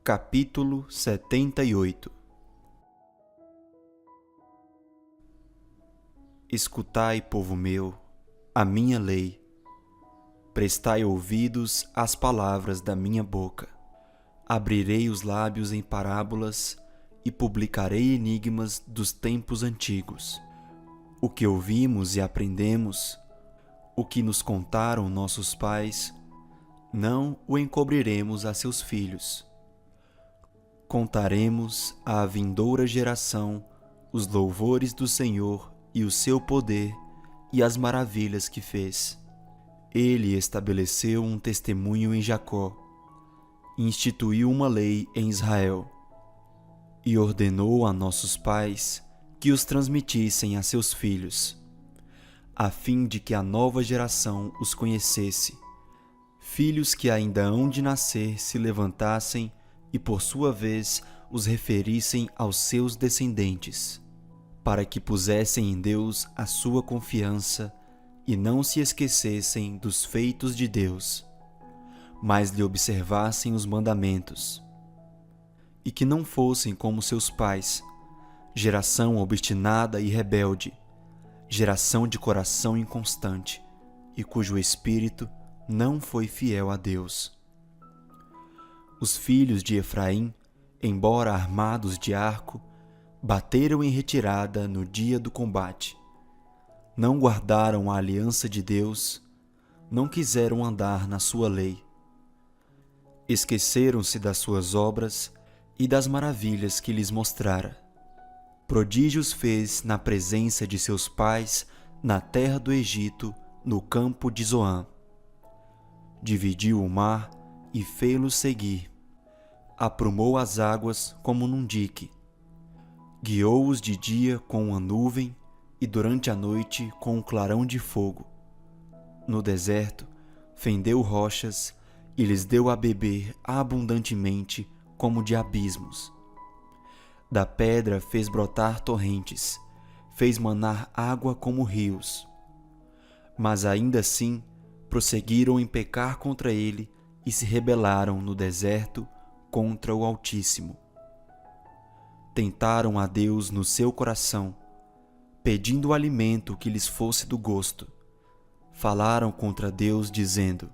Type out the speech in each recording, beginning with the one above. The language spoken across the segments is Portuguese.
Capítulo 78. Escutai, povo meu, a minha lei. Prestai ouvidos às palavras da minha boca. Abrirei os lábios em parábolas e publicarei enigmas dos tempos antigos. O que ouvimos e aprendemos, o que nos contaram nossos pais, não o encobriremos a seus filhos. Contaremos à vindoura geração os louvores do Senhor e o seu poder e as maravilhas que fez. Ele estabeleceu um testemunho em Jacó, instituiu uma lei em Israel e ordenou a nossos pais que os transmitissem a seus filhos, a fim de que a nova geração os conhecesse. Filhos que ainda hão de nascer se levantassem e por sua vez os referissem aos seus descendentes, para que pusessem em Deus a sua confiança e não se esquecessem dos feitos de Deus, mas lhe observassem os mandamentos, e que não fossem como seus pais, geração obstinada e rebelde, geração de coração inconstante, e cujo espírito não foi fiel a Deus. Os filhos de Efraim, embora armados de arco, bateram em retirada no dia do combate. Não guardaram a aliança de Deus, não quiseram andar na sua lei. Esqueceram-se das suas obras e das maravilhas que lhes mostrara. Prodígios fez na presença de seus pais na terra do Egito, no campo de Zoã. Dividiu o mar e fê-los seguir. Aprumou as águas como num dique. Guiou-os de dia com uma nuvem e durante a noite com um clarão de fogo. No deserto, fendeu rochas e lhes deu a beber abundantemente como de abismos. Da pedra fez brotar torrentes, fez manar água como rios. Mas ainda assim prosseguiram em pecar contra ele e se rebelaram no deserto contra o Altíssimo. Tentaram a Deus no seu coração, pedindo o alimento que lhes fosse do gosto. Falaram contra Deus, dizendo: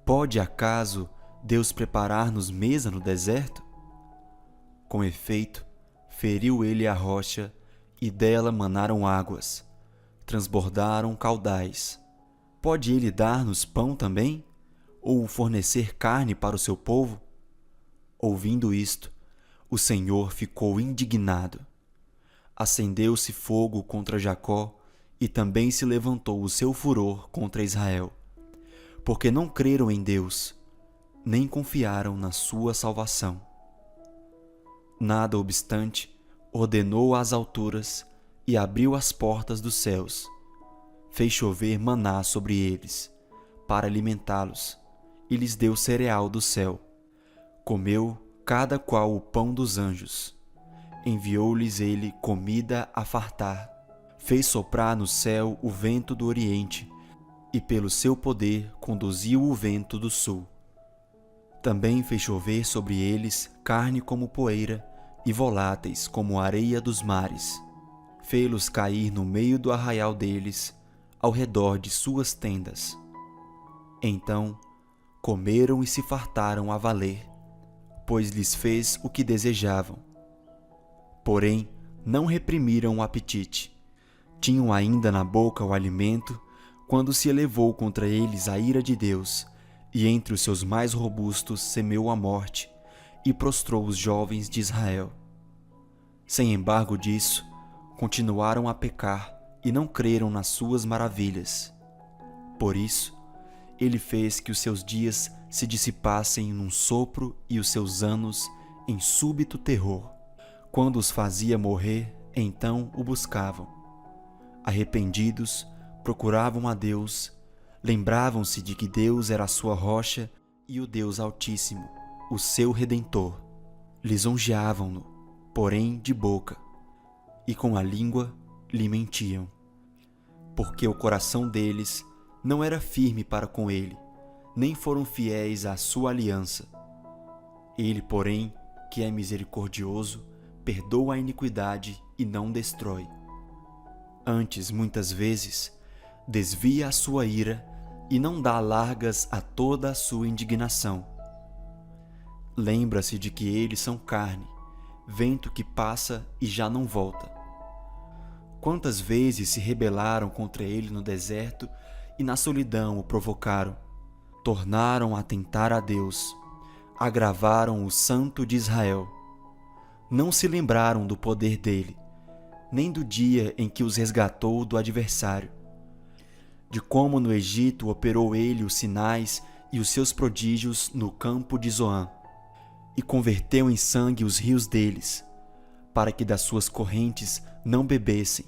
Pode acaso Deus preparar-nos mesa no deserto? Com efeito, feriu ele a rocha, e dela manaram águas, transbordaram caudais. Pode ele dar-nos pão também? Ou fornecer carne para o seu povo? Ouvindo isto, o Senhor ficou indignado. Acendeu-se fogo contra Jacó e também se levantou o seu furor contra Israel, porque não creram em Deus, nem confiaram na sua salvação. Nada obstante, ordenou às alturas e abriu as portas dos céus. Fez chover maná sobre eles, para alimentá-los, e lhes deu cereal do céu. Comeu cada qual o pão dos anjos. Enviou-lhes ele comida a fartar. Fez soprar no céu o vento do oriente, e pelo seu poder conduziu o vento do sul. Também fez chover sobre eles carne como poeira e voláteis como a areia dos mares. Fê-los cair no meio do arraial deles, ao redor de suas tendas. Então comeram e se fartaram a valer, pois lhes fez o que desejavam. Porém, não reprimiram o apetite. Tinham ainda na boca o alimento, quando se elevou contra eles a ira de Deus, e entre os seus mais robustos semeou a morte, e prostrou os jovens de Israel. Sem embargo disso, continuaram a pecar, e não creram nas suas maravilhas. Por isso, ele fez que os seus dias se dissipassem num sopro e os seus anos em súbito terror. Quando os fazia morrer, então o buscavam. Arrependidos, procuravam a Deus, lembravam-se de que Deus era a sua rocha e o Deus Altíssimo, o seu Redentor. Lisonjeavam-no, porém de boca, e com a língua lhe mentiam, porque o coração deles não era firme para com ele, nem foram fiéis à sua aliança. Ele, porém, que é misericordioso, perdoa a iniquidade e não destrói. Antes, muitas vezes, desvia a sua ira e não dá largas a toda a sua indignação. Lembra-se de que eles são carne, vento que passa e já não volta. Quantas vezes se rebelaram contra ele no deserto e na solidão o provocaram? Tornaram a tentar a Deus, agravaram o Santo de Israel. Não se lembraram do poder dele, nem do dia em que os resgatou do adversário, de como no Egito operou ele os sinais e os seus prodígios no campo de Zoã, e converteu em sangue os rios deles, para que das suas correntes não bebessem.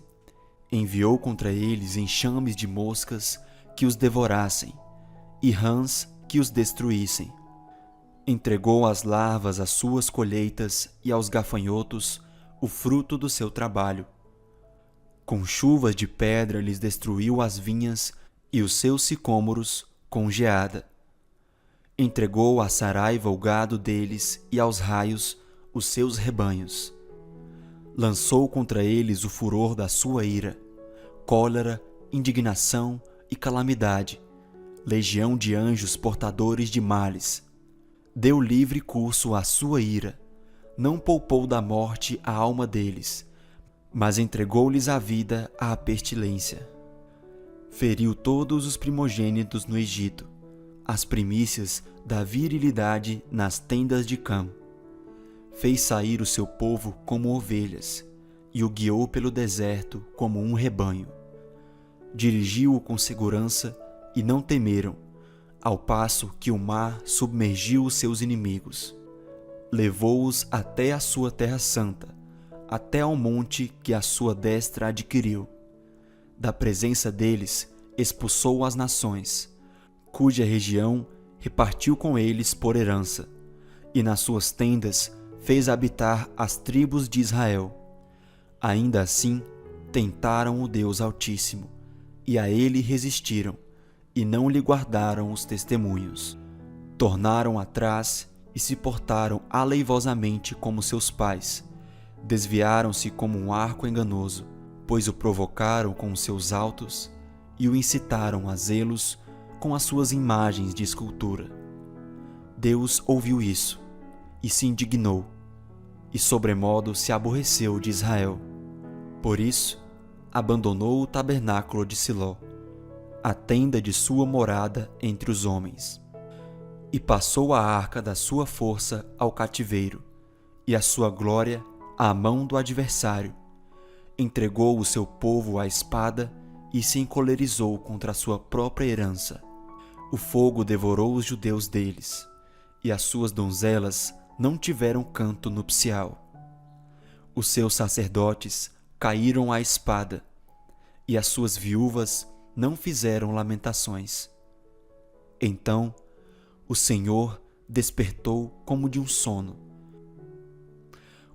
Enviou contra eles enxames de moscas que os devorassem, e rãs que os destruíssem. Entregou às larvas as suas colheitas e aos gafanhotos o fruto do seu trabalho. Com chuvas de pedra lhes destruiu as vinhas e os seus sicômoros com geada. Entregou à saraiva o gado deles e aos raios os seus rebanhos. Lançou contra eles o furor da sua ira, cólera, indignação e calamidade, legião de anjos portadores de males. Deu livre curso à sua ira, não poupou da morte a alma deles, mas entregou-lhes a vida à pestilência. Feriu todos os primogênitos no Egito, as primícias da virilidade nas tendas de Cã. Fez sair o seu povo como ovelhas, e o guiou pelo deserto como um rebanho. Dirigiu-o com segurança, e não temeram, ao passo que o mar submergiu os seus inimigos. Levou-os até a sua terra santa, até ao monte que a sua destra adquiriu. Da presença deles expulsou as nações, cuja região repartiu com eles por herança, e nas suas tendas fez habitar as tribos de Israel. Ainda assim, tentaram o Deus Altíssimo, e a ele resistiram, e não lhe guardaram os testemunhos. Tornaram atrás e se portaram aleivosamente como seus pais. Desviaram-se como um arco enganoso, pois o provocaram com os seus altos e o incitaram a zelos com as suas imagens de escultura. Deus ouviu isso e se indignou, e sobremodo se aborreceu de Israel. Por isso, abandonou o tabernáculo de Siló, a tenda de sua morada entre os homens, e passou a arca da sua força ao cativeiro, e a sua glória à mão do adversário. Entregou o seu povo à espada e se encolerizou contra a sua própria herança. O fogo devorou os judeus deles, e as suas donzelas não tiveram canto nupcial. Os seus sacerdotes caíram à espada, e as suas viúvas não fizeram lamentações. Então o Senhor despertou como de um sono,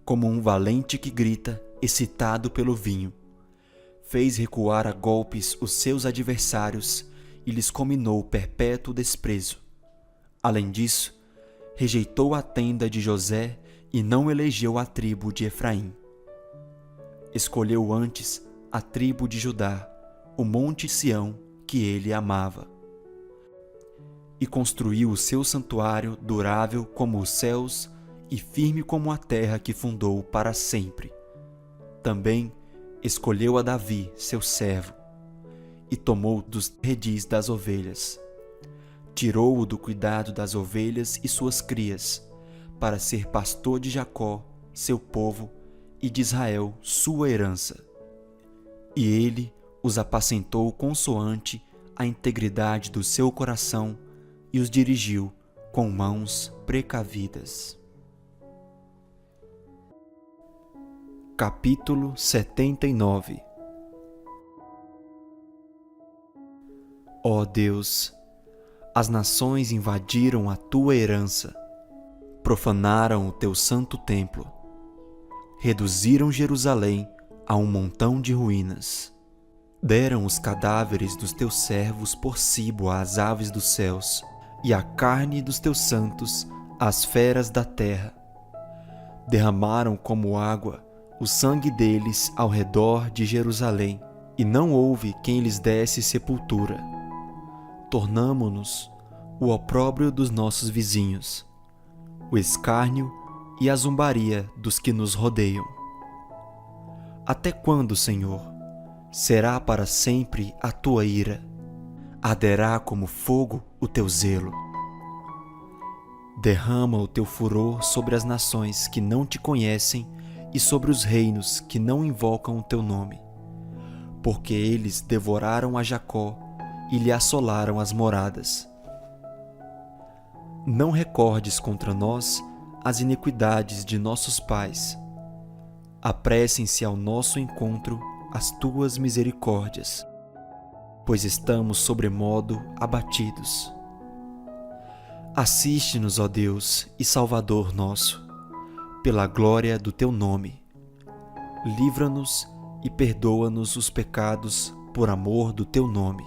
como um valente que grita, excitado pelo vinho. Fez recuar a golpes os seus adversários e lhes comminou perpétuo desprezo. Além disso, rejeitou a tenda de José e não elegeu a tribo de Efraim. Escolheu antes a tribo de Judá, o monte Sião que ele amava. E construiu o seu santuário durável como os céus e firme como a terra que fundou para sempre. Também escolheu a Davi, seu servo, e tomou dos redis das ovelhas. Tirou-o do cuidado das ovelhas e suas crias, para ser pastor de Jacó, seu povo, e de Israel, sua herança. E ele os apacentou consoante a integridade do seu coração e os dirigiu com mãos precavidas. Capítulo 79. Ó Deus, as nações invadiram a tua herança, profanaram o teu santo templo, reduziram Jerusalém a um montão de ruínas. Deram os cadáveres dos teus servos por cibo às aves dos céus, e a carne dos teus santos as feras da terra. Derramaram como água o sangue deles ao redor de Jerusalém, e não houve quem lhes desse sepultura. Tornamo-nos o opróbrio dos nossos vizinhos, o escárnio e a zombaria dos que nos rodeiam. Até quando, Senhor, será para sempre a tua ira? Arderá como fogo o teu zelo. Derrama o teu furor sobre as nações que não te conhecem e sobre os reinos que não invocam o teu nome, porque eles devoraram a Jacó e lhe assolaram as moradas. Não recordes contra nós as iniquidades de nossos pais. Apressem-se ao nosso encontro as tuas misericórdias, pois estamos sobremodo abatidos. Assiste-nos, ó Deus e Salvador nosso, pela glória do teu nome. Livra-nos e perdoa-nos os pecados por amor do teu nome.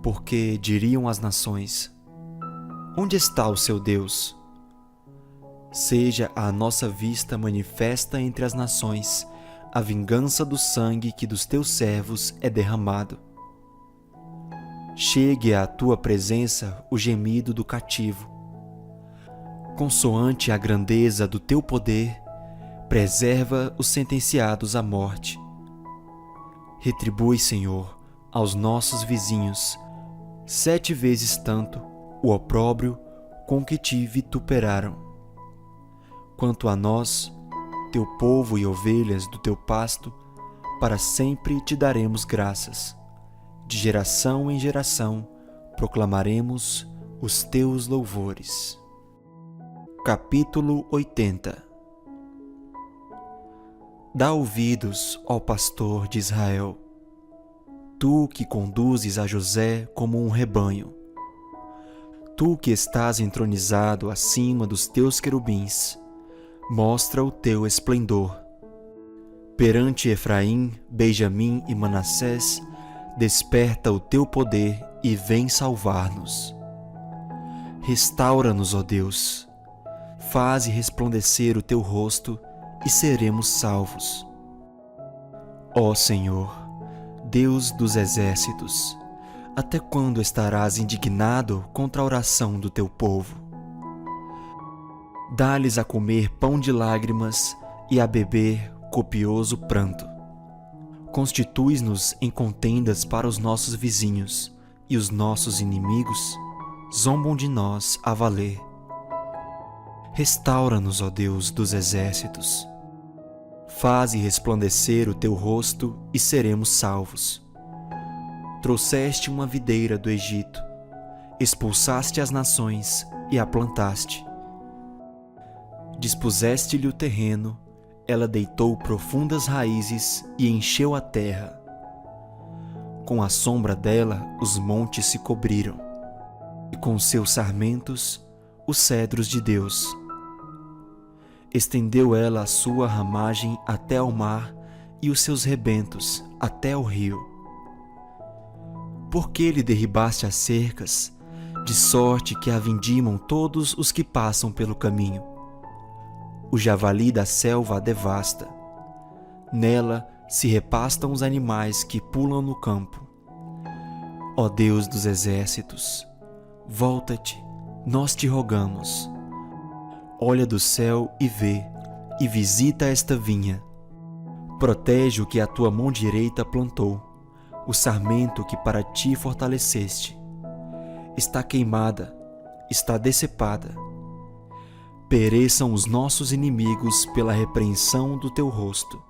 Porque diriam as nações: onde está o seu Deus? Seja à nossa vista manifesta entre as nações a vingança do sangue que dos teus servos é derramado. Chegue à tua presença o gemido do cativo. Consoante a grandeza do teu poder, preserva os sentenciados à morte. Retribui, Senhor, aos nossos vizinhos 7 vezes tanto o opróbrio com que te vituperaram. Quanto a nós, teu povo e ovelhas do teu pasto, para sempre te daremos graças. De geração em geração proclamaremos os teus louvores. Capítulo 80. Dá ouvidos, ó pastor de Israel, tu que conduzes a José como um rebanho, tu que estás entronizado acima dos teus querubins, mostra o teu esplendor. Perante Efraim, Benjamim e Manassés, desperta o teu poder e vem salvar-nos. Restaura-nos, ó Deus, faze resplandecer o teu rosto e seremos salvos. Ó Senhor, Deus dos exércitos, até quando estarás indignado contra a oração do teu povo? Dá-lhes a comer pão de lágrimas e a beber copioso pranto. Constituis-nos em contendas para os nossos vizinhos, e os nossos inimigos zombam de nós a valer. Restaura-nos, ó Deus dos exércitos. Faze resplandecer o teu rosto e seremos salvos. Trouxeste uma videira do Egito, expulsaste as nações e a plantaste. Dispuseste-lhe o terreno, ela deitou profundas raízes e encheu a terra. Com a sombra dela os montes se cobriram, e com seus sarmentos os cedros de Deus. Estendeu ela a sua ramagem até ao mar e os seus rebentos até ao rio. Por que lhe derribaste as cercas, de sorte que a vindimam todos os que passam pelo caminho? O javali da selva a devasta. Nela se repastam os animais que pulam no campo. Ó Deus dos exércitos, volta-te, nós te rogamos. Olha do céu e vê, e visita esta vinha. Protege o que a tua mão direita plantou, o sarmento que para ti fortaleceste. Está queimada, está decepada. Pereçam os nossos inimigos pela repreensão do teu rosto.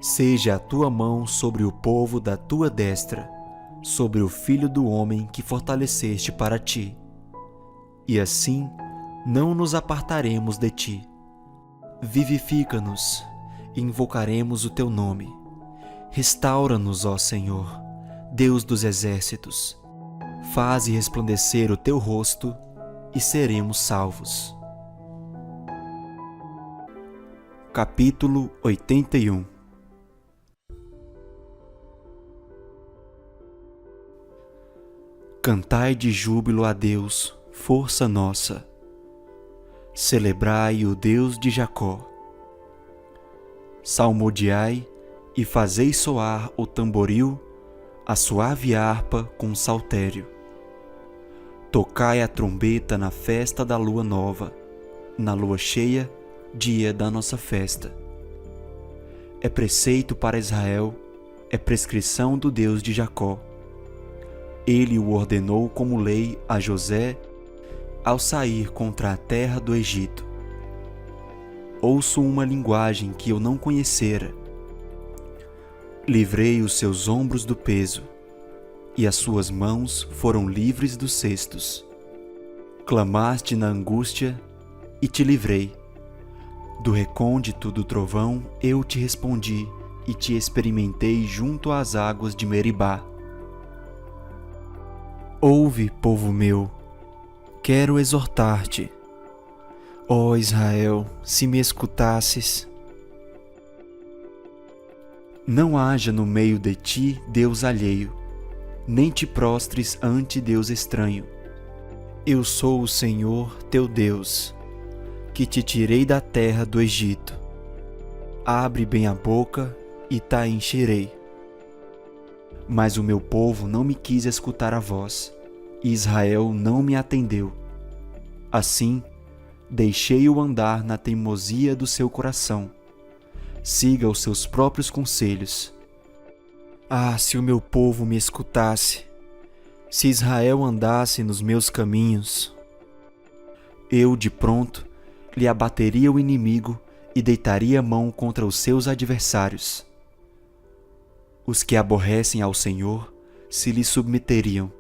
Seja a tua mão sobre o povo da tua destra, sobre o filho do homem que fortaleceste para ti. E assim não nos apartaremos de ti. Vivifica-nos, e invocaremos o teu nome. Restaura-nos, ó Senhor, Deus dos exércitos. Faze resplandecer o teu rosto e seremos salvos. Capítulo 81. Cantai de júbilo a Deus força nossa. Celebrai o Deus de Jacó. Salmodiai e fazei soar o tamboril, a suave harpa com saltério. Tocai a trombeta na festa da lua nova, na lua cheia, dia da nossa festa. É preceito para Israel, é prescrição do Deus de Jacó. Ele o ordenou como lei a José ao sair contra a terra do Egito. Ouço uma linguagem que eu não conhecera. Livrei os seus ombros do peso, e as suas mãos foram livres dos cestos. Clamaste na angústia, e te livrei. Do recôndito do trovão eu te respondi, e te experimentei junto às águas de Meribá. Ouve, povo meu, quero exortar-te. Ó Israel, se me escutasses. Não haja no meio de ti Deus alheio, nem te prostres ante Deus estranho. Eu sou o Senhor teu Deus, que te tirei da terra do Egito. Abre bem a boca e te encherei. Mas o meu povo não me quis escutar a voz, e Israel não me atendeu. Assim, deixei-o andar na teimosia do seu coração. Siga os seus próprios conselhos. Ah, se o meu povo me escutasse, se Israel andasse nos meus caminhos, eu, de pronto, lhe abateria o inimigo e deitaria a mão contra os seus adversários. Os que aborrecem ao Senhor se lhe submeteriam,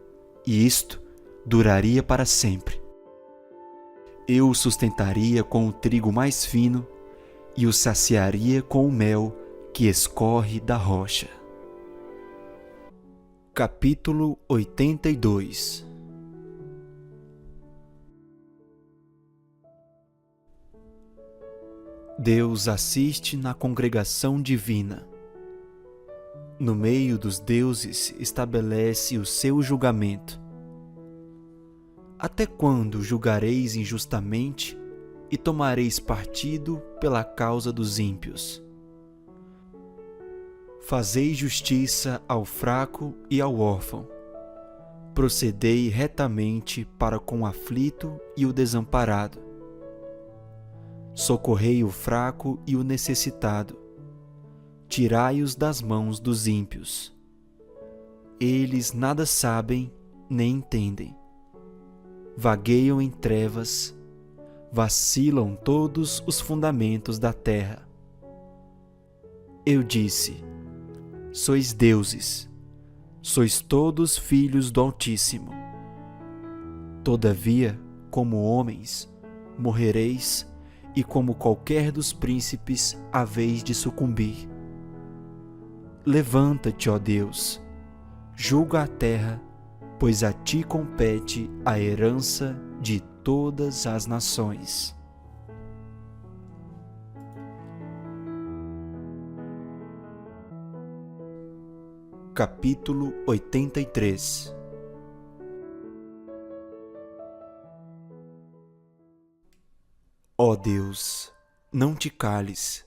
e isto duraria para sempre. Eu o sustentaria com o trigo mais fino e o saciaria com o mel que escorre da rocha. Capítulo 82. Deus assiste na congregação divina. No meio dos deuses estabelece o seu julgamento. Até quando julgareis injustamente e tomareis partido pela causa dos ímpios? Fazei justiça ao fraco e ao órfão. Procedei retamente para com o aflito e o desamparado. Socorrei o fraco e o necessitado. Tirai-os das mãos dos ímpios. Eles nada sabem nem entendem. Vagueiam em trevas, vacilam todos os fundamentos da terra. Eu disse: sois deuses, sois todos filhos do Altíssimo. Todavia, como homens, morrereis, e como qualquer dos príncipes haveis de sucumbir. Levanta-te, ó Deus, julga a terra, pois a ti compete a herança de todas as nações. Capítulo 83. Ó Deus, não te cales,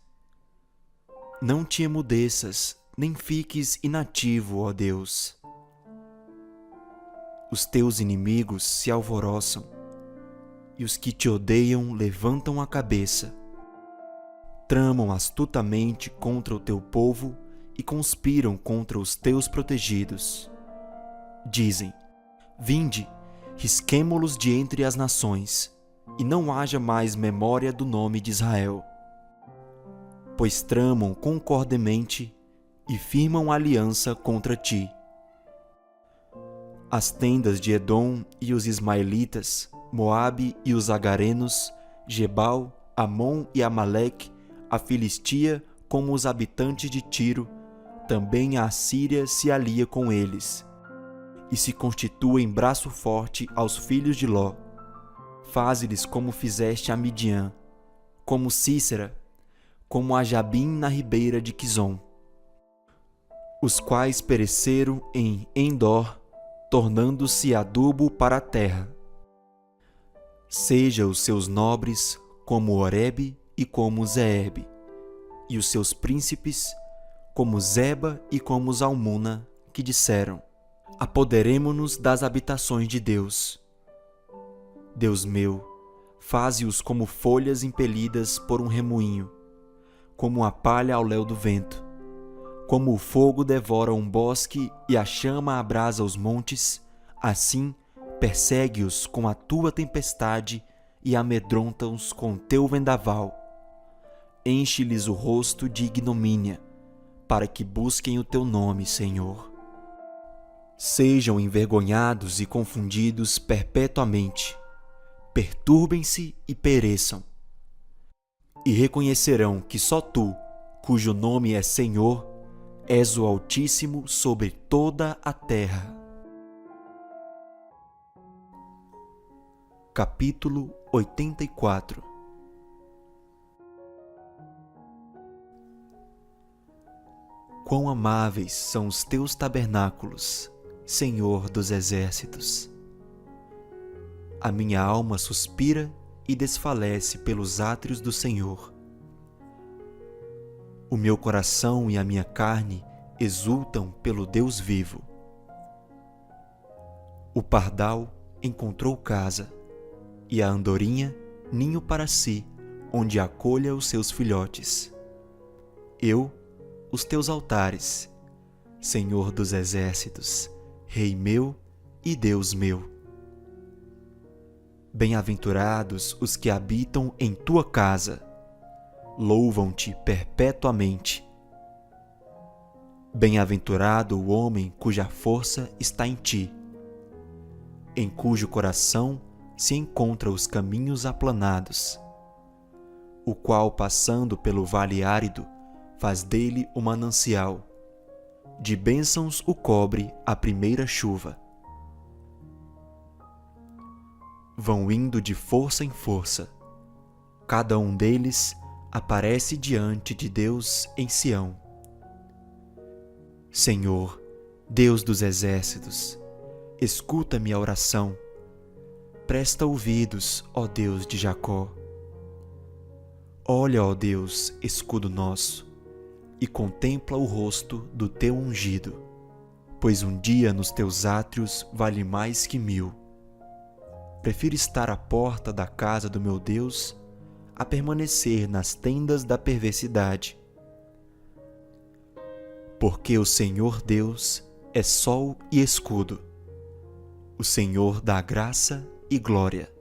não te emudeças, nem fiques inativo, ó Deus. Os teus inimigos se alvoroçam, e os que te odeiam levantam a cabeça. Tramam astutamente contra o teu povo e conspiram contra os teus protegidos. Dizem: vinde, risquemo-los de entre as nações, e não haja mais memória do nome de Israel. Pois tramam concordemente e firmam aliança contra ti. As tendas de Edom e os ismaelitas, Moabe e os agarenos, Gebal, Amon e Amaleque, a Filistia como os habitantes de Tiro, também a Assíria se alia com eles, e se constituem braço forte aos filhos de Ló. Faze-lhes como fizeste a Midian, como Cícera, como a Jabim na ribeira de Quizon, os quais pereceram em Endor, tornando-se adubo para a terra. Seja os seus nobres como Oreb e como Zeeb, e os seus príncipes como Zeba e como Zalmuna, que disseram: apoderemo-nos das habitações de Deus. Deus meu, faze-os como folhas impelidas por um remoinho, como a palha ao léu do vento. Como o fogo devora um bosque e a chama abrasa os montes, assim persegue-os com a tua tempestade e amedronta-os com o teu vendaval. Enche-lhes o rosto de ignomínia, para que busquem o teu nome, Senhor. Sejam envergonhados e confundidos perpetuamente, perturbem-se e pereçam. E reconhecerão que só tu, cujo nome é Senhor, és o Altíssimo sobre toda a terra. Capítulo 84. Quão amáveis são os teus tabernáculos, Senhor dos exércitos! A minha alma suspira e desfalece pelos átrios do Senhor. O meu coração e a minha carne exultam pelo Deus vivo. O pardal encontrou casa, e a andorinha ninho para si, onde acolha os seus filhotes. Eu, os teus altares, Senhor dos exércitos, Rei meu e Deus meu. Bem-aventurados os que habitam em tua casa, louvam-te perpetuamente. Bem-aventurado o homem cuja força está em ti, em cujo coração se encontram os caminhos aplanados, o qual, passando pelo vale árido, faz dele o manancial, de bênçãos o cobre a primeira chuva. Vão indo de força em força, cada um deles aparece diante de Deus em Sião. Senhor, Deus dos exércitos, escuta minha oração. Presta ouvidos, ó Deus de Jacó. Olha, ó Deus, escudo nosso, e contempla o rosto do teu ungido, pois um dia nos teus átrios vale mais que 1000. Prefiro estar à porta da casa do meu Deus a permanecer nas tendas da perversidade. Porque o Senhor Deus é sol e escudo, o Senhor dá graça e glória.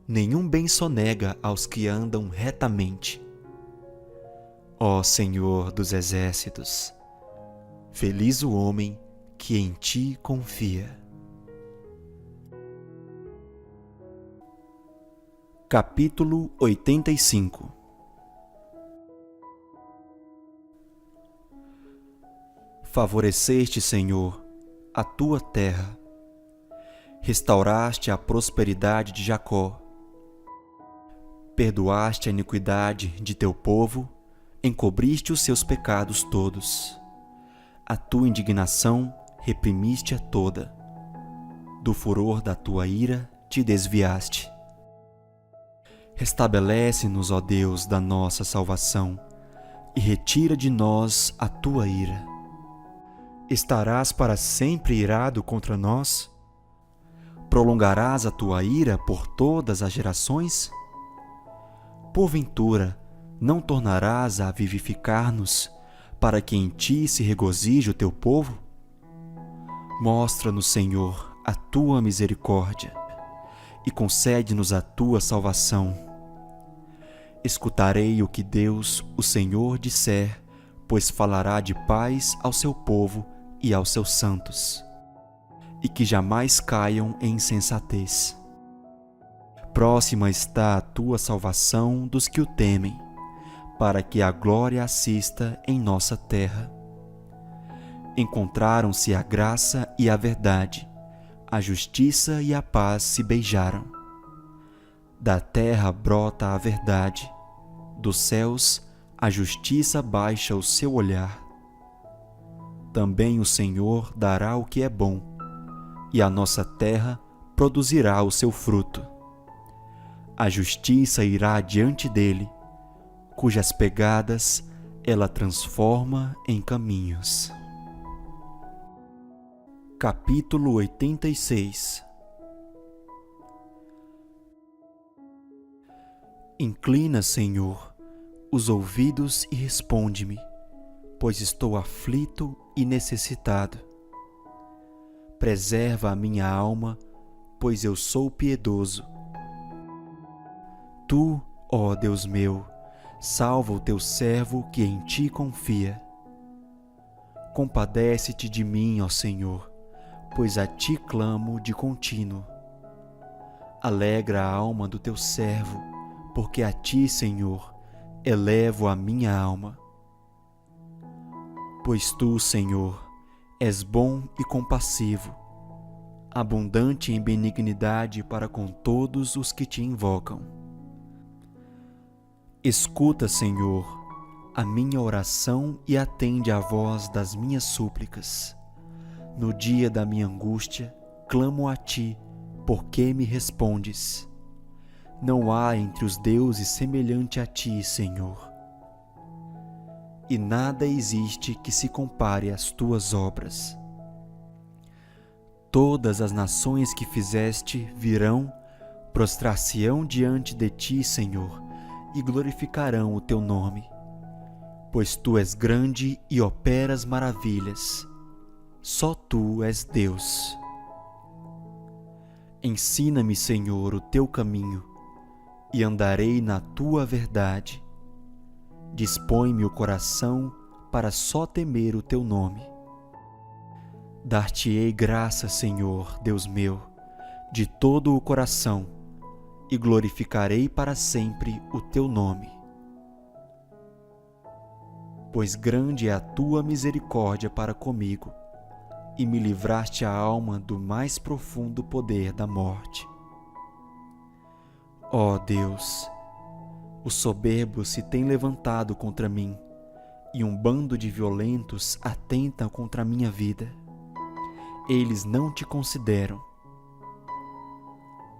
Nenhum bem sonega aos que andam retamente. Ó Senhor dos exércitos, feliz o homem que em ti confia. Capítulo 85. Favoreceste, Senhor, a tua terra. Restauraste a prosperidade de Jacó. Perdoaste a iniquidade de teu povo, encobriste os seus pecados todos. A tua indignação reprimiste-a toda. Do furor da tua ira te desviaste. Restabelece-nos, ó Deus da nossa salvação, e retira de nós a tua ira. Estarás para sempre irado contra nós? Prolongarás a tua ira por todas as gerações? Porventura, não tornarás a vivificar-nos, para que em ti se regozije o teu povo? Mostra-nos, Senhor, a tua misericórdia, e concede-nos a tua salvação. Escutarei o que Deus, o Senhor, disser, pois falará de paz ao seu povo e aos seus santos, e que jamais caiam em insensatez. Próxima está a tua salvação dos que o temem, para que a glória assista em nossa terra. Encontraram-se a graça e a verdade, a justiça e a paz se beijaram. Da terra brota a verdade, dos céus a justiça baixa o seu olhar. Também o Senhor dará o que é bom, e a nossa terra produzirá o seu fruto. A justiça irá diante dele, cujas pegadas ela transforma em caminhos. Capítulo 86. Inclina, Senhor, os ouvidos e responde-me, pois estou aflito e necessitado. Preserva a minha alma, pois eu sou piedoso. Tu, ó Deus meu, salva o teu servo que em ti confia. Compadece-te de mim, ó Senhor, pois a ti clamo de contínuo. Alegra a alma do teu servo, porque a ti, Senhor, elevo a minha alma. Pois tu, Senhor, és bom e compassivo, abundante em benignidade para com todos os que te invocam. Escuta, Senhor, a minha oração e atende à voz das minhas súplicas. No dia da minha angústia, clamo a ti, porque me respondes. Não há entre os deuses semelhante a ti, Senhor. E nada existe que se compare às tuas obras. Todas as nações que fizeste virão, prostrar-se-ão diante de ti, Senhor, e glorificarão o teu nome. Pois tu és grande e operas maravilhas. Só tu és Deus. Ensina-me, Senhor, o teu caminho, e andarei na tua verdade. Dispõe-me o coração para só temer o teu nome. Dar-te-ei graça, Senhor, Deus meu, de todo o coração, e glorificarei para sempre o teu nome. Pois grande é a tua misericórdia para comigo, e me livraste a alma do mais profundo poder da morte. Ó Deus, o soberbo se tem levantado contra mim, e um bando de violentos atenta contra a minha vida. Eles não te consideram.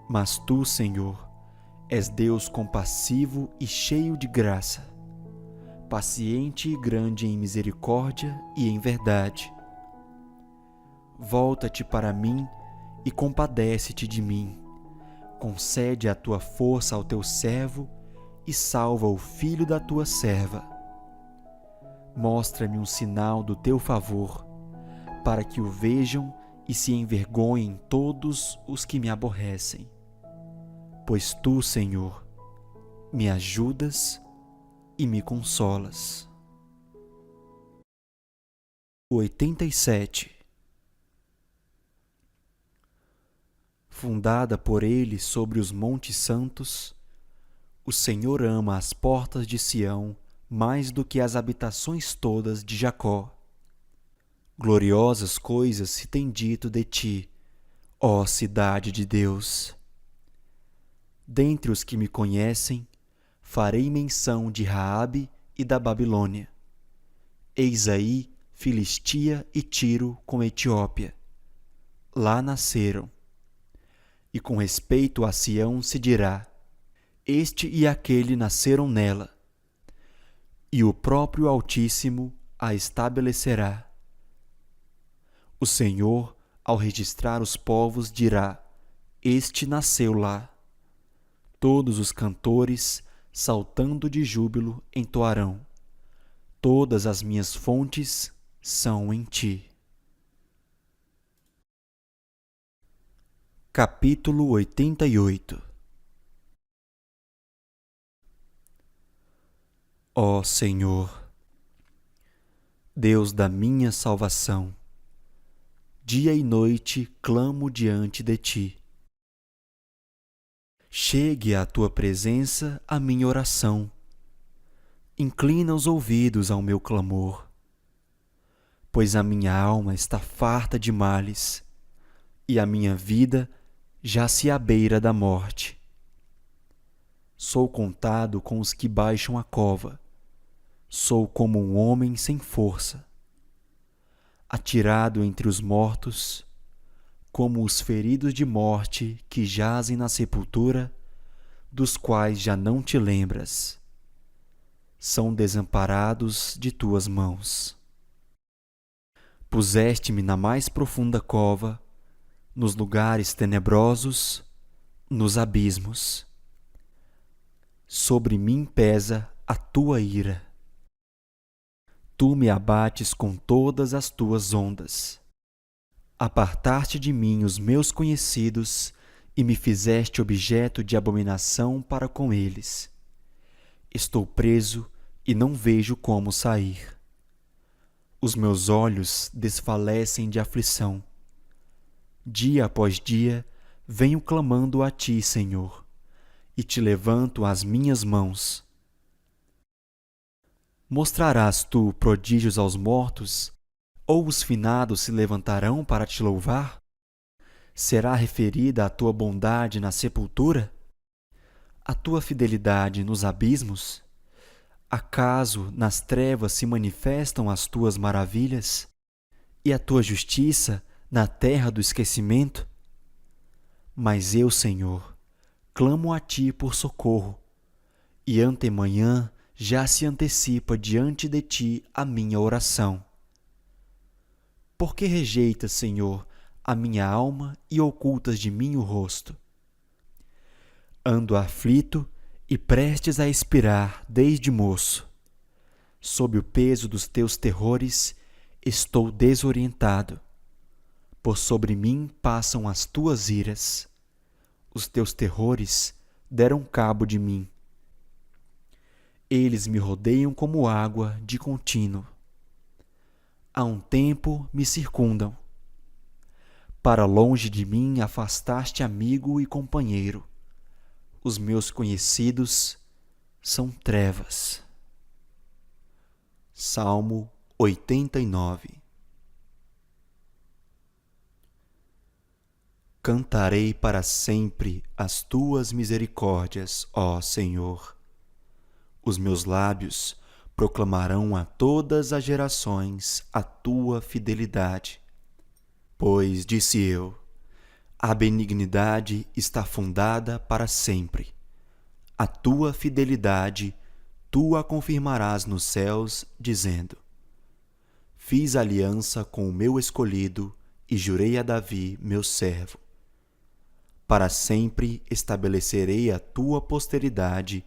Mas tu, Senhor, és Deus compassivo e cheio de graça, paciente e grande em misericórdia e em verdade. Volta-te para mim e compadece-te de mim. Concede a tua força ao teu servo e salva o filho da tua serva. Mostra-me um sinal do teu favor, para que o vejam e se envergonhem todos os que me aborrecem. Pois tu, Senhor, me ajudas e me consolas. 87. Fundada por ele sobre os montes santos, o Senhor ama as portas de Sião mais do que as habitações todas de Jacó. Gloriosas coisas se tem dito de ti, ó cidade de Deus. Dentre os que me conhecem, farei menção de Raabe e da Babilônia. Eis aí Filistia e Tiro com Etiópia. Lá nasceram. E com respeito a Sião se dirá: este e aquele nasceram nela. E o próprio Altíssimo a estabelecerá. O Senhor, ao registrar os povos, dirá: este nasceu lá. Todos os cantores, saltando de júbilo, entoarão: todas as minhas fontes são em ti. Capítulo 88. Ó Senhor, Deus da minha salvação, dia e noite clamo diante de ti. Chegue à tua presença a minha oração. Inclina os ouvidos ao meu clamor, pois a minha alma está farta de males, e a minha vida já se à beira da morte. Sou contado com os que baixam a cova, sou como um homem sem força. Atirado entre os mortos, como os feridos de morte que jazem na sepultura, dos quais já não te lembras. São desamparados de tuas mãos. Puseste-me na mais profunda cova, nos lugares tenebrosos, nos abismos. Sobre mim pesa a tua ira. Tu me abates com todas as tuas ondas. Apartaste de mim os meus conhecidos e me fizeste objeto de abominação para com eles. Estou preso e não vejo como sair. Os meus olhos desfalecem de aflição. Dia após dia venho clamando a ti, Senhor, e te levanto as minhas mãos. Mostrarás tu prodígios aos mortos, ou os finados se levantarão para te louvar? Será referida a tua bondade na sepultura? A tua fidelidade nos abismos? Acaso nas trevas se manifestam as tuas maravilhas? E a tua justiça na terra do esquecimento? Mas eu, Senhor, clamo a ti por socorro, e antemanhã já se antecipa diante de ti a minha oração. Por que rejeitas, Senhor, a minha alma e ocultas de mim o rosto? Ando aflito e prestes a expirar desde moço. Sob o peso dos teus terrores, estou desorientado. Por sobre mim passam as tuas iras. Os teus terrores deram cabo de mim. Eles me rodeiam como água de contínuo. Há um tempo me circundam. Para longe de mim afastaste amigo e companheiro. Os meus conhecidos são trevas. Salmo 89. Cantarei para sempre as tuas misericórdias, ó Senhor. Os meus lábios proclamarão a todas as gerações a tua fidelidade. Pois, disse eu, a benignidade está fundada para sempre. A tua fidelidade tu a confirmarás nos céus, dizendo: Fiz aliança com o meu escolhido e jurei a Davi, meu servo. Para sempre estabelecerei a tua posteridade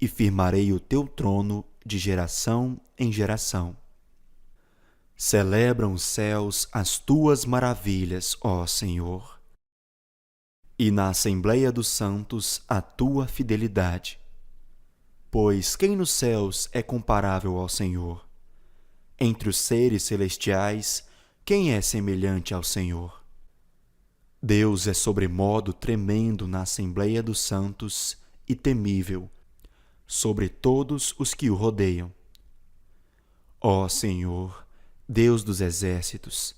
e firmarei o teu trono de geração em geração. Celebram os céus as tuas maravilhas, ó Senhor, e na assembleia dos santos a tua fidelidade. Pois quem nos céus é comparável ao Senhor? Entre os seres celestiais, quem é semelhante ao Senhor? Deus é sobremodo tremendo na assembleia dos santos e temível sobre todos os que o rodeiam. Ó Senhor, Deus dos exércitos,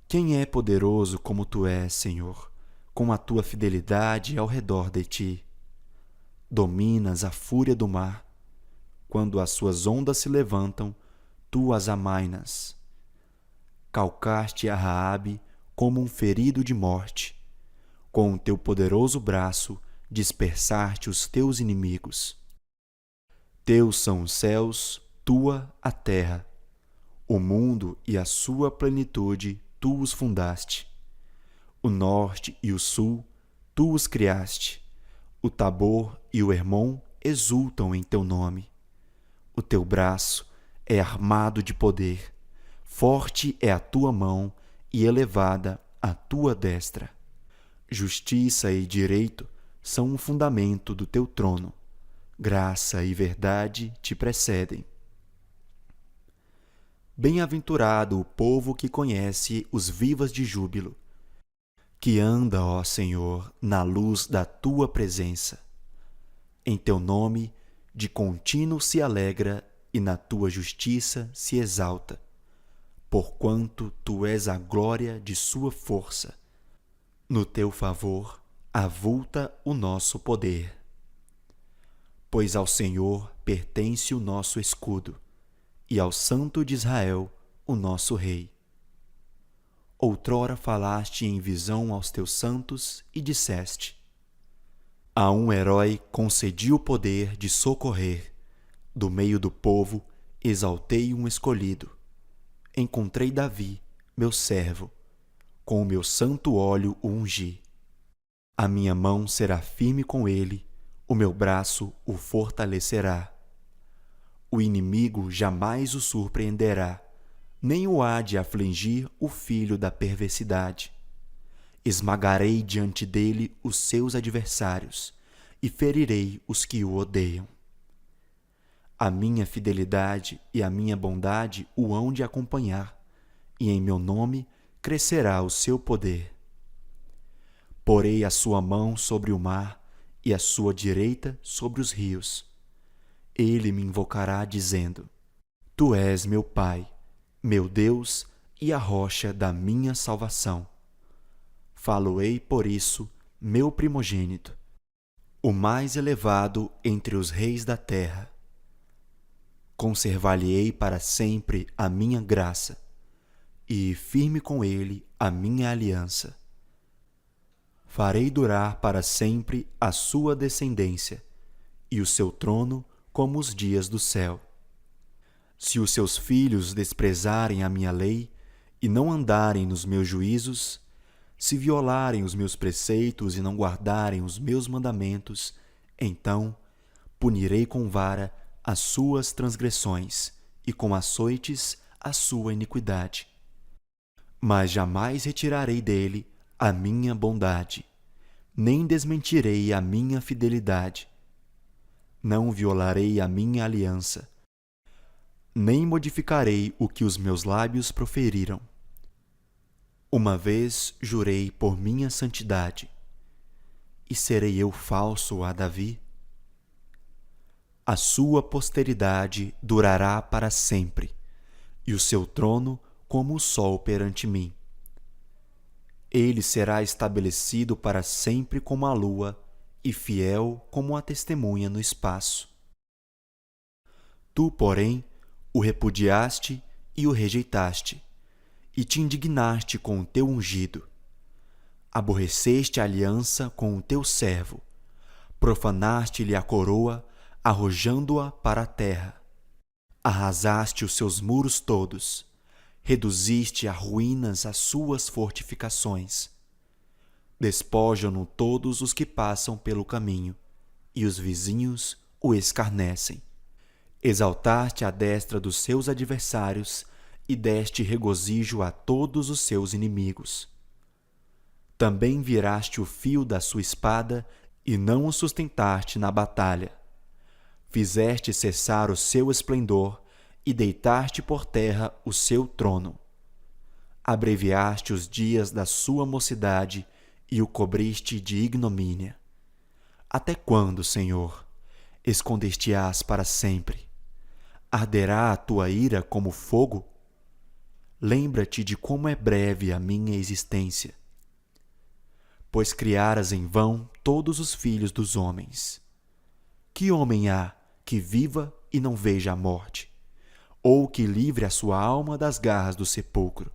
quem é poderoso como tu és, Senhor, com a tua fidelidade ao redor de ti? Dominas a fúria do mar. Quando as suas ondas se levantam, tu as amainas. Calcaste a Raabe como um ferido de morte. Com o teu poderoso braço dispersaste os teus inimigos. Teus são os céus, tua a terra. O mundo e a sua plenitude tu os fundaste. O norte e o sul tu os criaste. O Tabor e o Hermon exultam em teu nome. O teu braço é armado de poder. Forte é a tua mão e elevada a tua destra. Justiça e direito são o fundamento do teu trono. Graça e verdade te precedem. Bem-aventurado o povo que conhece os vivas de júbilo, que anda, ó Senhor, na luz da tua presença. Em teu nome, de contínuo se alegra e na tua justiça se exalta, porquanto tu és a glória de sua força. No teu favor avulta o nosso poder. Pois ao Senhor pertence o nosso escudo, e ao Santo de Israel o nosso Rei. Outrora falaste em visão aos teus santos e disseste: A um herói concedi o poder de socorrer. Do meio do povo exaltei um escolhido. Encontrei Davi, meu servo. Com o meu santo óleo o ungi. A minha mão será firme com ele, o meu braço o fortalecerá. O inimigo jamais o surpreenderá, nem o há de afligir o filho da perversidade. Esmagarei diante dele os seus adversários e ferirei os que o odeiam. A minha fidelidade e a minha bondade o hão de acompanhar, e em meu nome crescerá o seu poder. Porei a sua mão sobre o mar e a sua direita sobre os rios. Ele me invocará dizendo: Tu és meu Pai, meu Deus e a rocha da minha salvação. Falo-ei por isso, meu primogênito, o mais elevado entre os reis da terra. Conservar-lhe-ei para sempre a minha graça, e firme com ele a minha aliança. Farei durar para sempre a sua descendência, e o seu trono como os dias do céu. Se os seus filhos desprezarem a minha lei e não andarem nos meus juízos, se violarem os meus preceitos e não guardarem os meus mandamentos, então punirei com vara as suas transgressões e com açoites a sua iniquidade. Mas jamais retirarei dele a minha bondade, nem desmentirei a minha fidelidade. Não violarei a minha aliança, nem modificarei o que os meus lábios proferiram. Uma vez jurei por minha santidade, e serei eu falso a Davi? A sua posteridade durará para sempre, e o seu trono como o sol perante mim. Ele será estabelecido para sempre como a lua, e fiel como a testemunha no espaço. Tu, porém, o repudiaste e o rejeitaste, e te indignaste com o teu ungido. Aborreceste a aliança com o teu servo, profanaste-lhe a coroa, arrojando-a para a terra. Arrasaste os seus muros todos, reduziste a ruínas as suas fortificações. Despojam-no todos os que passam pelo caminho, e os vizinhos o escarnecem. Exaltaste a destra dos seus adversários e deste regozijo a todos os seus inimigos. Também viraste o fio da sua espada e não o sustentaste na batalha. Fizeste cessar o seu esplendor e deitaste por terra o seu trono. Abreviaste os dias da sua mocidade e o cobriste de ignomínia. Até quando, Senhor, escondeste-ás para sempre? Arderá a tua ira como fogo? Lembra-te de como é breve a minha existência. Pois criaras em vão todos os filhos dos homens. Que homem há que viva e não veja a morte, ou que livre a sua alma das garras do sepulcro?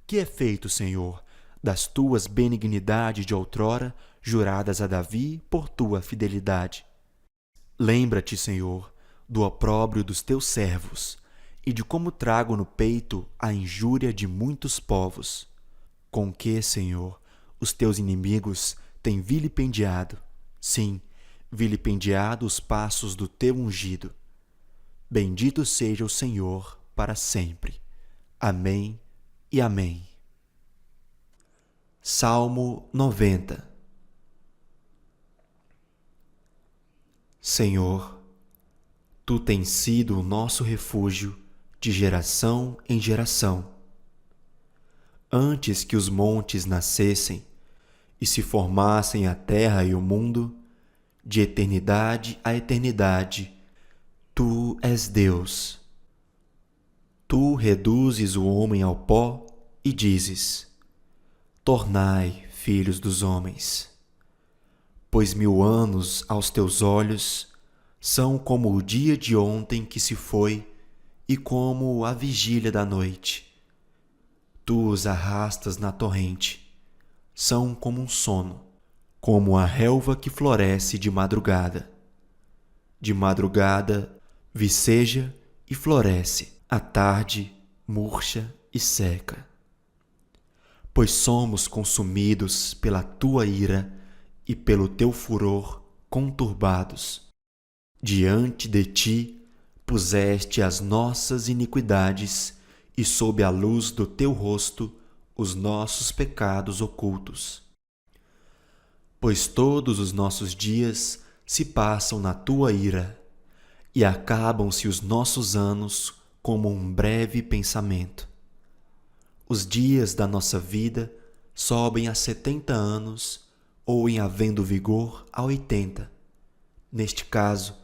Que é feito, Senhor, das tuas benignidades de outrora, juradas a Davi por tua fidelidade? Lembra-te, Senhor, do opróbrio dos teus servos, e de como trago no peito a injúria de muitos povos. Com que, Senhor, os teus inimigos têm vilipendiado, sim, vilipendiado os passos do teu ungido. Bendito seja o Senhor para sempre. Amém e amém. Salmo 90. Senhor, Tu tens sido o nosso refúgio de geração em geração. Antes que os montes nascessem e se formassem a terra e o mundo, de eternidade a eternidade, Tu és Deus. Tu reduzes o homem ao pó e dizes: tornai filhos dos homens. Pois 1000 anos aos teus olhos são como o dia de ontem que se foi e como a vigília da noite. Tu os arrastas na torrente, são como um sono. como a relva que floresce de madrugada. De madrugada viceja e floresce, à tarde murcha e seca. Pois somos consumidos pela tua ira e pelo teu furor conturbados. Diante de ti puseste as nossas iniquidades e sob a luz do teu rosto os nossos pecados ocultos. Pois todos os nossos dias se passam na tua ira, e acabam-se os nossos anos como um breve pensamento. Os dias da nossa vida sobem a 70 anos, ou em havendo vigor a 80. Neste caso,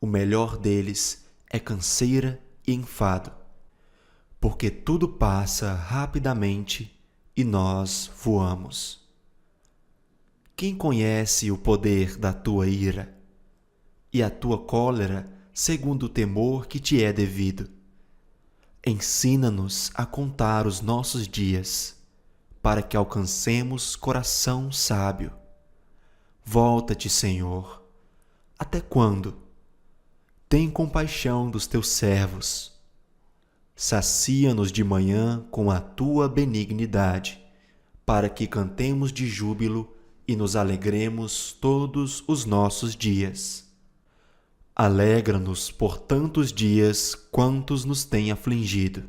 o melhor deles é canseira e enfado, porque tudo passa rapidamente e nós voamos. Quem conhece o poder da tua ira e a tua cólera segundo o temor que te é devido? Ensina-nos a contar os nossos dias, para que alcancemos coração sábio. Volta-te, Senhor. Até quando? Tem compaixão dos teus servos. Sacia-nos de manhã com a tua benignidade, para que cantemos de júbilo e nos alegremos todos os nossos dias. Alegra-nos por tantos dias quantos nos têm afligido,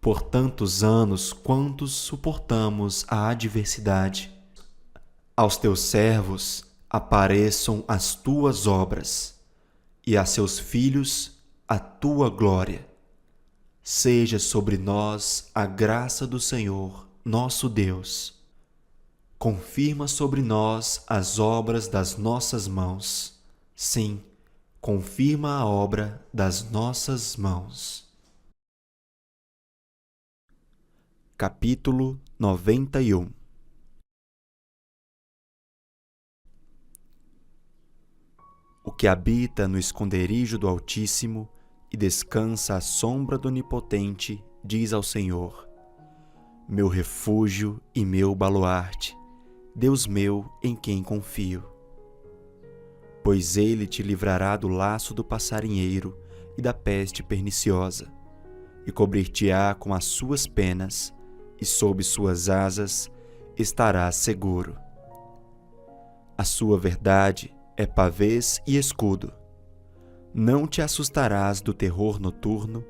por tantos anos quantos suportamos a adversidade. Aos teus servos apareçam as tuas obras, e a seus filhos a tua glória. Seja sobre nós a graça do Senhor, nosso Deus. Confirma sobre nós as obras das nossas mãos. Sim, confirma a obra das nossas mãos. Capítulo 91. O que habita no esconderijo do Altíssimo e descansa à sombra do Onipotente, diz ao Senhor: meu refúgio e meu baluarte, Deus meu em quem confio. Pois ele te livrará do laço do passarinheiro e da peste perniciosa, e cobrir-te-á com as suas penas, e sob suas asas estarás seguro. A sua verdade é pavês e escudo. Não te assustarás do terror noturno,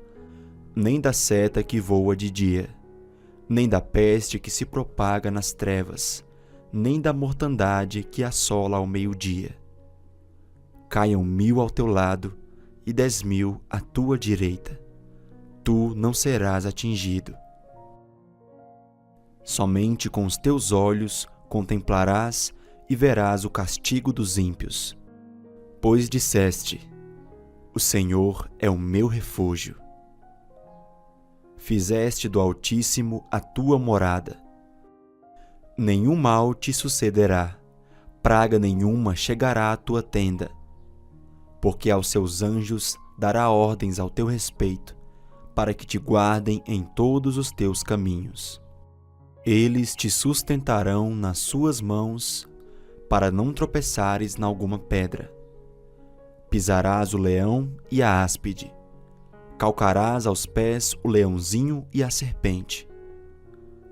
nem da seta que voa de dia, nem da peste que se propaga nas trevas, nem da mortandade que assola ao meio-dia. Caiam 1000 ao teu lado e 10.000 à tua direita. Tu não serás atingido. Somente com os teus olhos contemplarás e verás o castigo dos ímpios. Pois disseste: o Senhor é o meu refúgio. Fizeste do Altíssimo a tua morada. Nenhum mal te sucederá, praga nenhuma chegará à tua tenda, porque aos seus anjos dará ordens ao teu respeito, para que te guardem em todos os teus caminhos. Eles te sustentarão nas suas mãos, para não tropeçares nalguma pedra. Pisarás o leão e a áspide, calcarás aos pés o leãozinho e a serpente.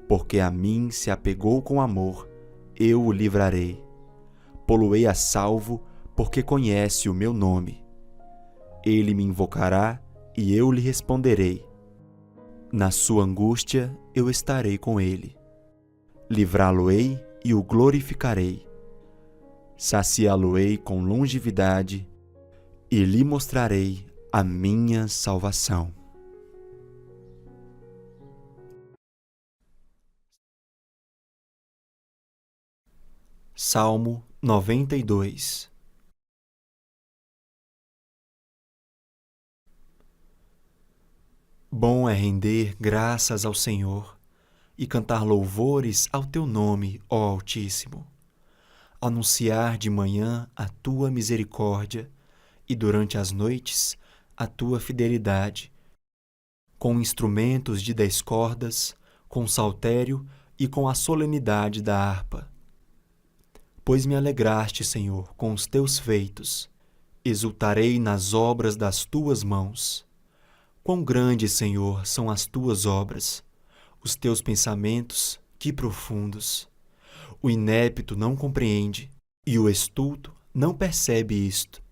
Porque a mim se apegou com amor, eu o livrarei. Pô-lo-ei a salvo, porque conhece o meu nome. Ele me invocará e eu lhe responderei. Na sua angústia eu estarei com ele. Livrá-lo-ei e o glorificarei. Saciá-lo-ei com longevidade e lhe mostrarei a minha salvação. Salmo 92. Bom é render graças ao Senhor e cantar louvores ao teu nome, ó Altíssimo. Anunciar de manhã a tua misericórdia e durante as noites a tua fidelidade, com instrumentos de 10 cordas, com saltério e com a solenidade da harpa. Pois me alegraste, Senhor, com os teus feitos. Exultarei nas obras das tuas mãos. Quão grandes, Senhor, são as tuas obras, os teus pensamentos, que profundos. O inepto não compreende, e o estulto não percebe isto.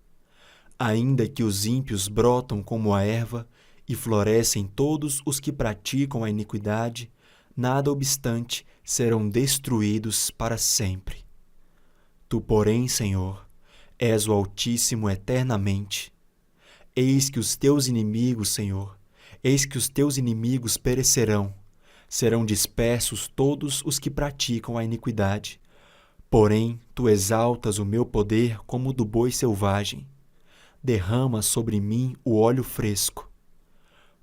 Ainda que os ímpios brotam como a erva e florescem todos os que praticam a iniquidade, nada obstante serão destruídos para sempre. Tu, porém, Senhor, és o Altíssimo eternamente. Eis que os teus inimigos, Senhor, eis que os teus inimigos perecerão, serão dispersos todos os que praticam a iniquidade. Porém, tu exaltas o meu poder como o do boi selvagem. Derrama sobre mim o óleo fresco.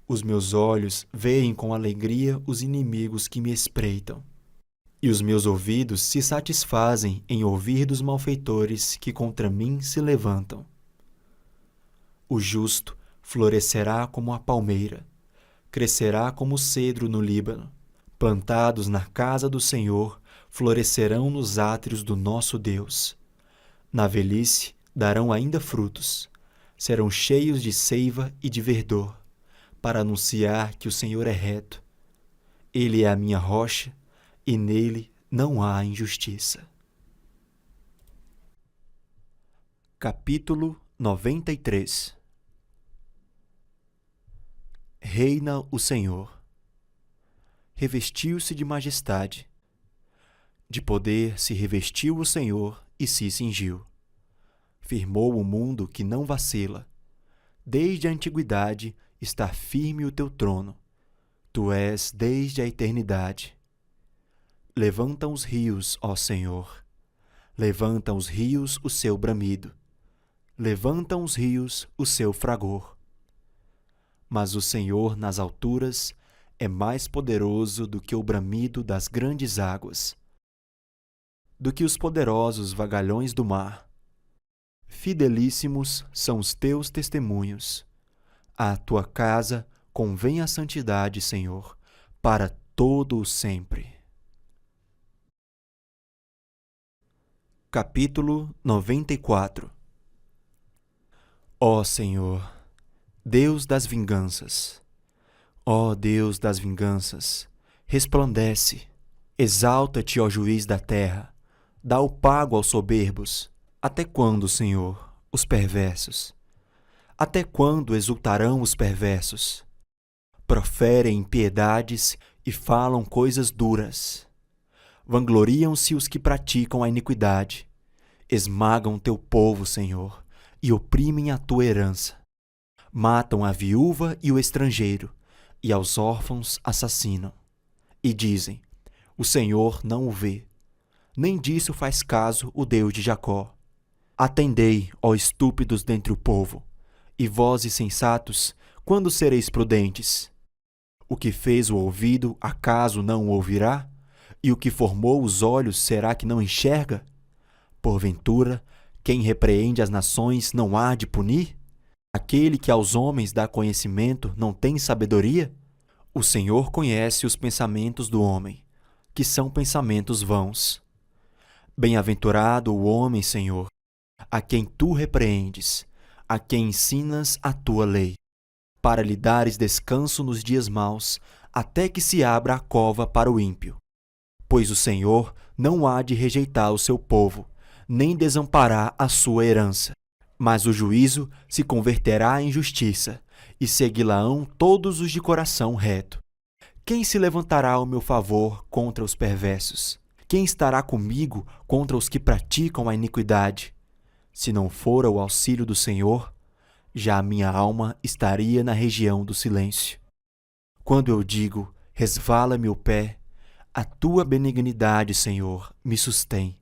Os meus olhos veem com alegria os inimigos que me espreitam. E os meus ouvidos se satisfazem em ouvir dos malfeitores que contra mim se levantam. O justo florescerá como a palmeira, crescerá como o cedro no Líbano. Plantados na casa do Senhor, florescerão nos átrios do nosso Deus. Na velhice darão ainda frutos, serão cheios de seiva e de verdor, para anunciar que o Senhor é reto. Ele é a minha rocha, e nele não há injustiça. Capítulo 93. Reina o Senhor. Revestiu-se de majestade. De poder se revestiu o Senhor e se cingiu. Firmou o mundo que não vacila. Desde a antiguidade está firme o teu trono. Tu és desde a eternidade. Levantam os rios, ó Senhor. Levantam os rios o seu bramido. Levantam os rios o seu fragor. Mas o Senhor nas alturas é mais poderoso do que o bramido das grandes águas, do que os poderosos vagalhões do mar. Fidelíssimos são os teus testemunhos. À tua casa convém a santidade, Senhor, para todo o sempre. Capítulo 94. Ó Senhor, Deus das vinganças, ó Deus das vinganças, resplandece, exalta-te, ó juiz da terra, dá o pago aos soberbos. Até quando, Senhor, os perversos? Até quando exultarão os perversos? Proferem impiedades e falam coisas duras. Vangloriam-se os que praticam a iniquidade. Esmagam teu povo, Senhor, e oprimem a tua herança. Matam a viúva e o estrangeiro, e aos órfãos assassinam. E dizem: o Senhor não o vê. Nem disso faz caso o Deus de Jacó. Atendei, ó estúpidos dentre o povo, e vós, insensatos, quando sereis prudentes? O que fez o ouvido, acaso não o ouvirá? E o que formou os olhos, será que não enxerga? Porventura, quem repreende as nações não há de punir? Aquele que aos homens dá conhecimento não tem sabedoria? O Senhor conhece os pensamentos do homem, que são pensamentos vãos. Bem-aventurado o homem, Senhor, a quem tu repreendes, a quem ensinas a tua lei, para lhe dares descanso nos dias maus, até que se abra a cova para o ímpio. Pois o Senhor não há de rejeitar o seu povo, nem desamparar a sua herança. Mas o juízo se converterá em justiça, e segui-la-ão todos os de coração reto. Quem se levantará ao meu favor contra os perversos? Quem estará comigo contra os que praticam a iniquidade? Se não fora o auxílio do Senhor, já a minha alma estaria na região do silêncio. Quando eu digo, resvala-me o pé, a tua benignidade, Senhor, me sustém.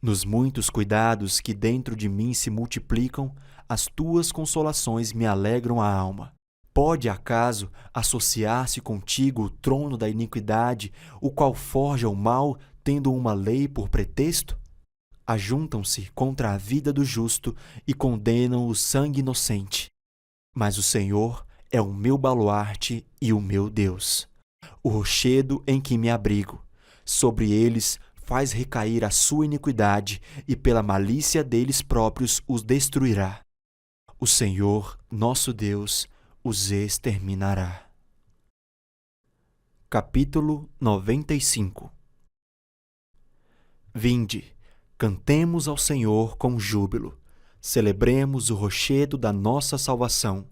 Nos muitos cuidados que dentro de mim se multiplicam, as tuas consolações me alegram a alma. Pode, acaso, associar-se contigo o trono da iniquidade, o qual forja o mal, tendo uma lei por pretexto? Ajuntam-se contra a vida do justo e condenam o sangue inocente. Mas o Senhor é o meu baluarte e o meu Deus, o rochedo em que me abrigo. Sobre eles faz recair a sua iniquidade e pela malícia deles próprios os destruirá. O Senhor, nosso Deus, os exterminará. Capítulo 95. Vinde, cantemos ao Senhor com júbilo, celebremos o rochedo da nossa salvação.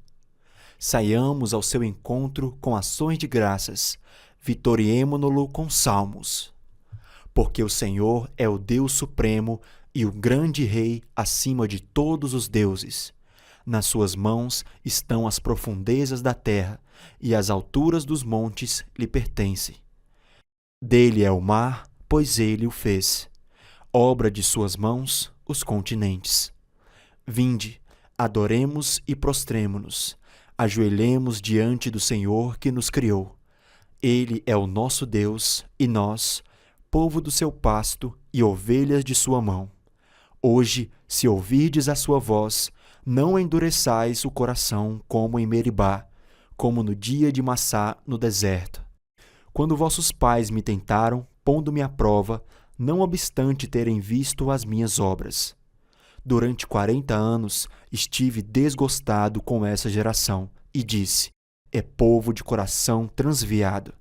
Saiamos ao seu encontro com ações de graças, vitoriemo-no-lo com salmos. Porque o Senhor é o Deus supremo e o grande Rei acima de todos os deuses. Nas suas mãos estão as profundezas da terra, e as alturas dos montes lhe pertencem. Dele é o mar, pois ele o fez. Obra de suas mãos, os continentes. Vinde, adoremos e prostremo-nos, ajoelhemos diante do Senhor que nos criou. Ele é o nosso Deus, e nós, povo do seu pasto e ovelhas de sua mão. Hoje, se ouvirdes a sua voz, não endureçais o coração como em Meribá, como no dia de Massá no deserto. Quando vossos pais me tentaram, pondo-me à prova, não obstante terem visto as minhas obras. Durante 40 anos estive desgostado com essa geração, e disse: é povo de coração transviado,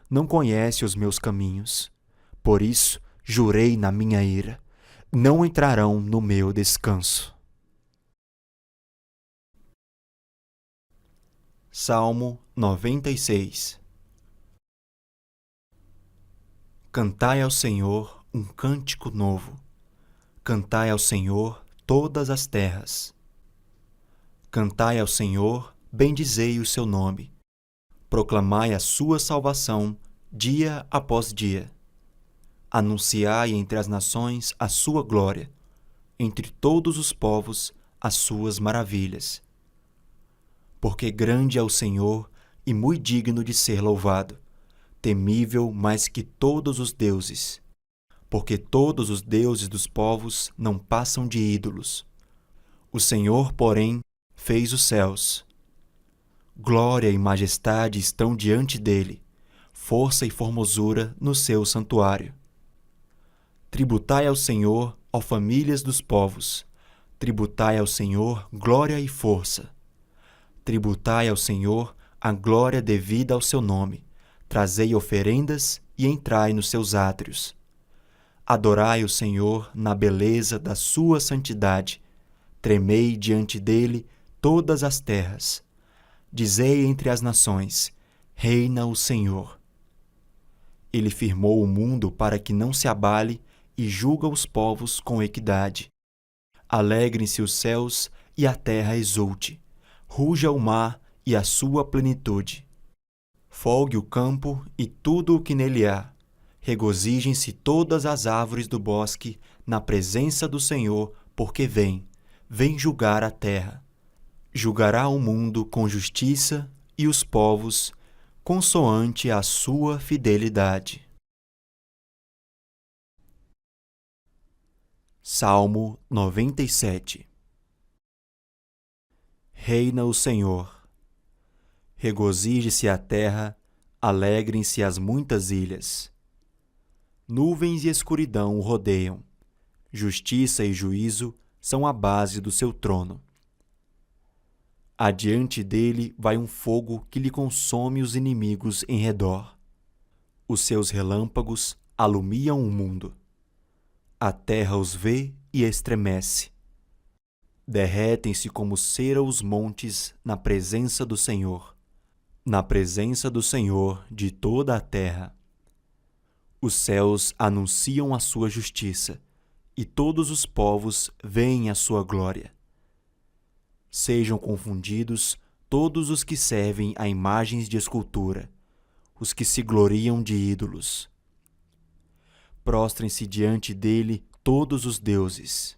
não conhece os meus caminhos. Por isso jurei na minha ira: não entrarão no meu descanso. Salmo 96. Cantai ao Senhor um cântico novo. Cantai ao Senhor todas as terras. Cantai ao Senhor, bendizei o seu nome. Proclamai a sua salvação dia após dia. Anunciai entre as nações a sua glória, entre todos os povos as suas maravilhas. Porque grande é o Senhor e muito digno de ser louvado, temível mais que todos os deuses. Porque todos os deuses dos povos não passam de ídolos. O Senhor, porém, fez os céus. Glória e majestade estão diante dele, força e formosura no seu santuário. Tributai ao Senhor, ó famílias dos povos, tributai ao Senhor glória e força. Tributai ao Senhor a glória devida ao seu nome, trazei oferendas e entrai nos seus átrios. Adorai o Senhor na beleza da sua santidade, tremei diante dele todas as terras. Dizei entre as nações: reina o Senhor. Ele firmou o mundo para que não se abale e julga os povos com equidade. Alegrem-se os céus e a terra exulte. Ruja o mar e a sua plenitude. Folgue o campo e tudo o que nele há. Regozijem-se todas as árvores do bosque na presença do Senhor, porque vem julgar a terra. Julgará o mundo com justiça e os povos consoante a sua fidelidade. Salmo 97. Reina o Senhor. Regozije-se a terra, alegrem-se as muitas ilhas. Nuvens e escuridão o rodeiam. Justiça e juízo são a base do seu trono. Adiante dele vai um fogo que lhe consome os inimigos em redor. Os seus relâmpagos alumiam o mundo. A terra os vê e estremece. Derretem-se como cera os montes na presença do Senhor de toda a terra. Os céus anunciam a sua justiça, e todos os povos veem a sua glória. Sejam confundidos todos os que servem a imagens de escultura, os que se gloriam de ídolos. Prostrem-se diante dele todos os deuses.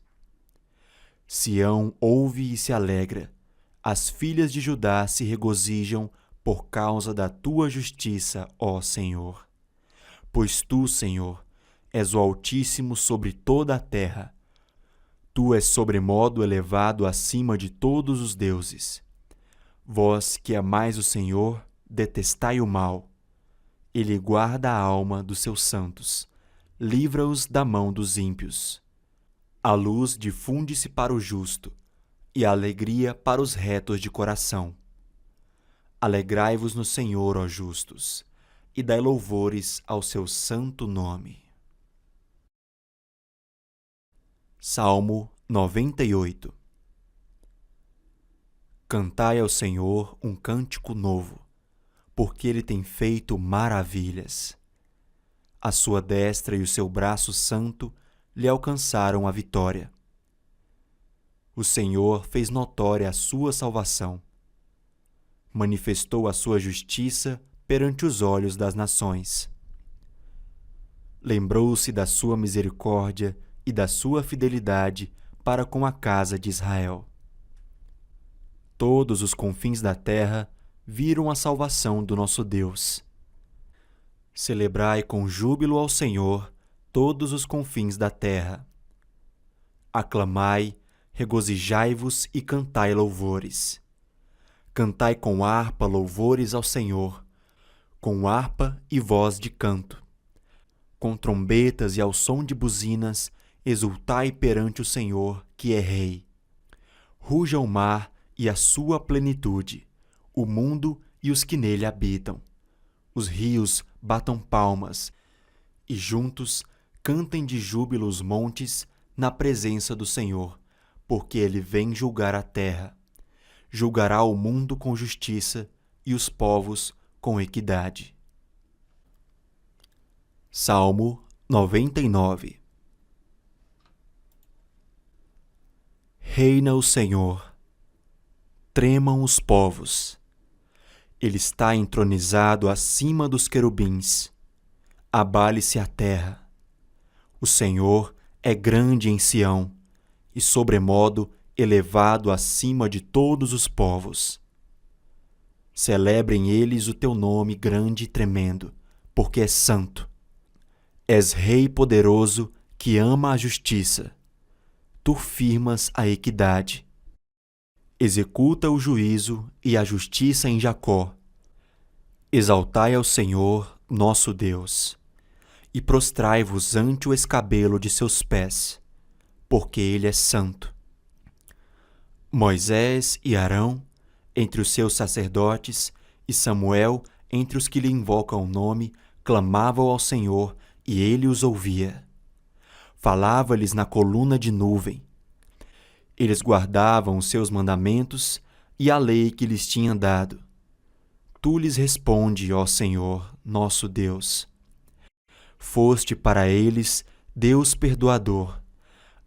Sião ouve e se alegra, as filhas de Judá se regozijam por causa da tua justiça, ó Senhor. Pois tu, Senhor, és o Altíssimo sobre toda a terra. Tu és sobremodo elevado acima de todos os deuses. Vós que amais o Senhor, detestai o mal. Ele guarda a alma dos seus santos, livra-os da mão dos ímpios. A luz difunde-se para o justo, e a alegria para os retos de coração. Alegrai-vos no Senhor, ó justos, e dai louvores ao seu santo nome. Salmo 98. Cantai ao Senhor um cântico novo, porque Ele tem feito maravilhas. A sua destra e o seu braço santo lhe alcançaram a vitória. O Senhor fez notória a sua salvação. Manifestou a sua justiça perante os olhos das nações. Lembrou-se da sua misericórdia e da sua fidelidade para com a casa de Israel. Todos os confins da terra viram a salvação do nosso Deus. Celebrai com júbilo ao Senhor todos os confins da terra. Aclamai, regozijai-vos e cantai louvores. Cantai com harpa louvores ao Senhor, com harpa e voz de canto. Com trombetas e ao som de buzinas, exultai perante o Senhor, que é Rei. Ruja o mar e a sua plenitude, o mundo e os que nele habitam. Os rios batam palmas, e juntos cantem de júbilo os montes na presença do Senhor, porque ele vem julgar a terra. Julgará o mundo com justiça e os povos com equidade. Salmo 99. Reina o Senhor. Tremam os povos. Ele está entronizado acima dos querubins. Abale-se a terra. O Senhor é grande em Sião, e sobremodo elevado acima de todos os povos. Celebrem eles o teu nome grande e tremendo, porque és santo. És Rei poderoso que ama a justiça. Tu firmas a equidade. Executa o juízo e a justiça em Jacó. Exaltai ao Senhor, nosso Deus, e prostrai-vos ante o escabelo de seus pés, porque ele é santo. Moisés e Arão, entre os seus sacerdotes, e Samuel, entre os que lhe invocam o nome, clamavam ao Senhor, e ele os ouvia. Falava-lhes na coluna de nuvem. Eles guardavam os seus mandamentos e a lei que lhes tinha dado. Tu lhes responde, ó Senhor, nosso Deus. Foste para eles Deus perdoador,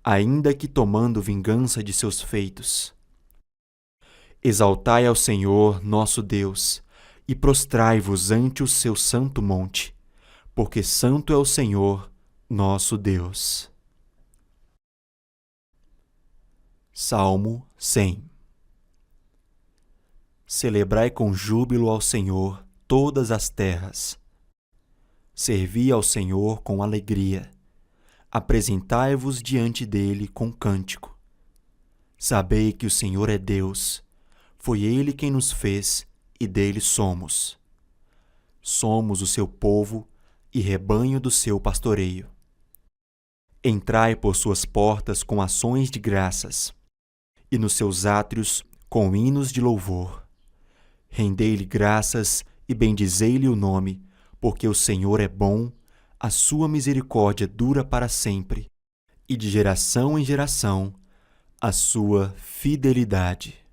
ainda que tomando vingança de seus feitos. Exaltai ao Senhor, nosso Deus, e prostrai-vos ante o seu santo monte, porque santo é o Senhor, nosso Deus. Salmo 100. Celebrai com júbilo ao Senhor todas as terras. Servi ao Senhor com alegria. Apresentai-vos diante dele com cântico. Sabei que o Senhor é Deus. Foi ele quem nos fez e dele somos. Somos o seu povo e rebanho do seu pastoreio. Entrai por suas portas com ações de graças, e nos seus átrios com hinos de louvor. Rendei-lhe graças e bendizei-lhe o nome, porque o Senhor é bom, a sua misericórdia dura para sempre, e de geração em geração a sua fidelidade.